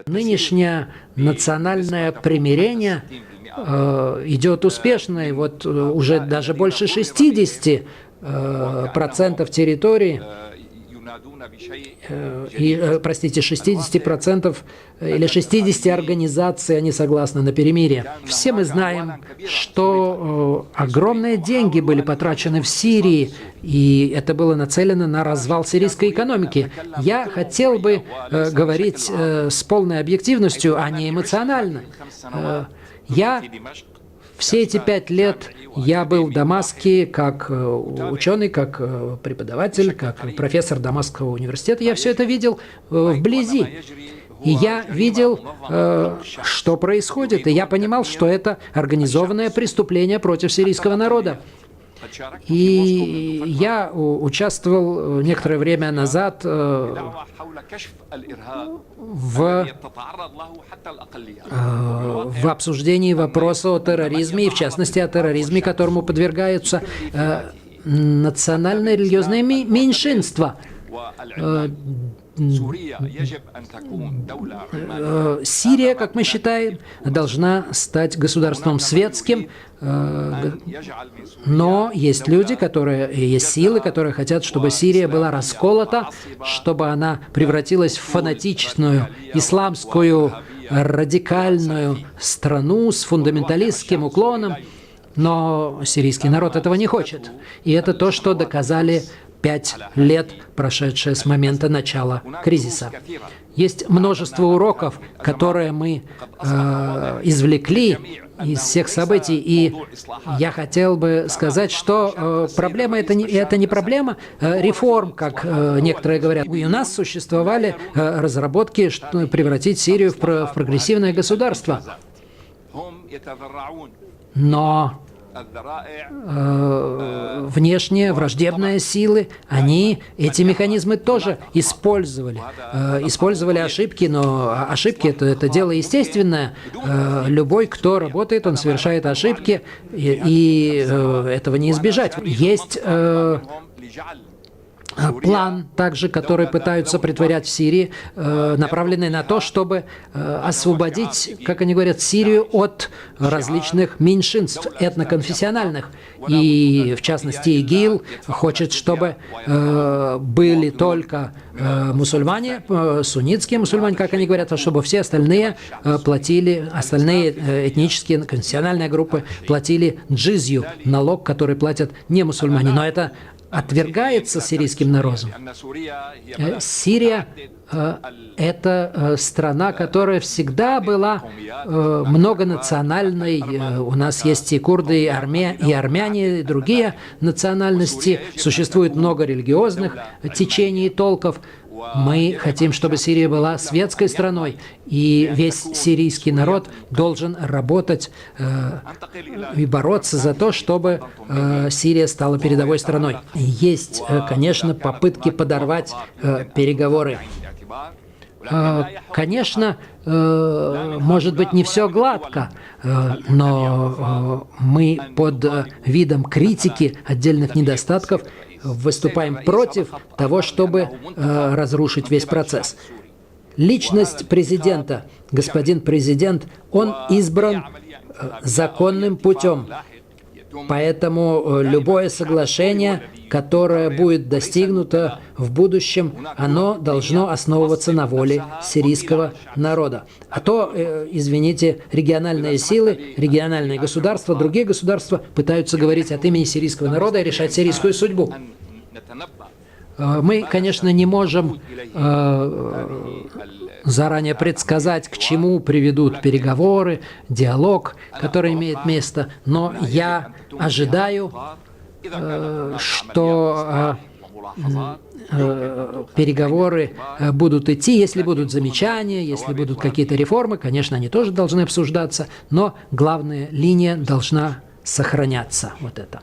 Нынешнее национальное примирение идет успешно, и вот уже даже больше 60% территории, простите, 60% или 60 организаций, они согласны на перемирие. Все мы знаем, что огромные деньги были потрачены в Сирии, и это было нацелено на развал сирийской экономики. Я хотел бы говорить с полной объективностью, а не эмоционально. Все эти 5 лет я был в Дамаске как ученый, как преподаватель, как профессор Дамасского университета. Я все это видел вблизи. И я видел, что происходит. И я понимал, что это организованное преступление против сирийского народа. И я участвовал некоторое время назад в обсуждении вопроса о терроризме, и в частности о терроризме, которому подвергаются национальные религиозные меньшинства. Сирия, как мы считаем, должна стать государством светским, но есть люди, есть силы, которые хотят, чтобы Сирия была расколота, чтобы она превратилась в фанатичную, исламскую, радикальную страну с фундаменталистским уклоном, но сирийский народ этого не хочет. И это то, что доказали 5 лет, прошедшие с момента начала кризиса. Есть множество уроков, которые мы извлекли из всех событий, и я хотел бы сказать, что проблема это не проблема реформ, как некоторые говорят. И у нас существовали разработки, чтобы превратить Сирию в прогрессивное государство. Но внешние враждебные силы, они эти механизмы тоже использовали. Использовали ошибки, но ошибки это дело естественное. Любой, кто работает, он совершает ошибки, и этого не избежать. Есть план, также, который пытаются притворять в Сирии, направленный на то, чтобы освободить, как они говорят, Сирию от различных меньшинств этноконфессиональных. И, в частности, ИГИЛ хочет, чтобы были только мусульмане, суннитские мусульмане, как они говорят, а чтобы все остальные остальные этнические, конфессиональные группы платили джизью, налог, который платят не мусульмане. Но это отвергается сирийским народом. Сирия – это страна, которая всегда была многонациональной. У нас есть и курды, и армяне, и другие национальности. Существует много религиозных течений и толков. Мы хотим, чтобы Сирия была светской страной, и весь сирийский народ должен работать и бороться за то, чтобы Сирия стала передовой страной. Есть, конечно, попытки подорвать переговоры. Конечно, может быть, не все гладко, но мы под видом критики отдельных недостатков выступаем против того, чтобы разрушить весь процесс. Личность президента, господин президент, он избран законным путем. Поэтому любое соглашение, которое будет достигнуто в будущем, оно должно основываться на воле сирийского народа. А то, извините, региональные силы, региональные государства, другие государства пытаются говорить от имени сирийского народа и решать сирийскую судьбу. Мы, конечно, не можем заранее предсказать, к чему приведут переговоры, диалог, который имеет место, но я ожидаю, что переговоры будут идти, если будут замечания, если будут какие-то реформы, конечно, они тоже должны обсуждаться, но главная линия должна сохраняться. Вот это.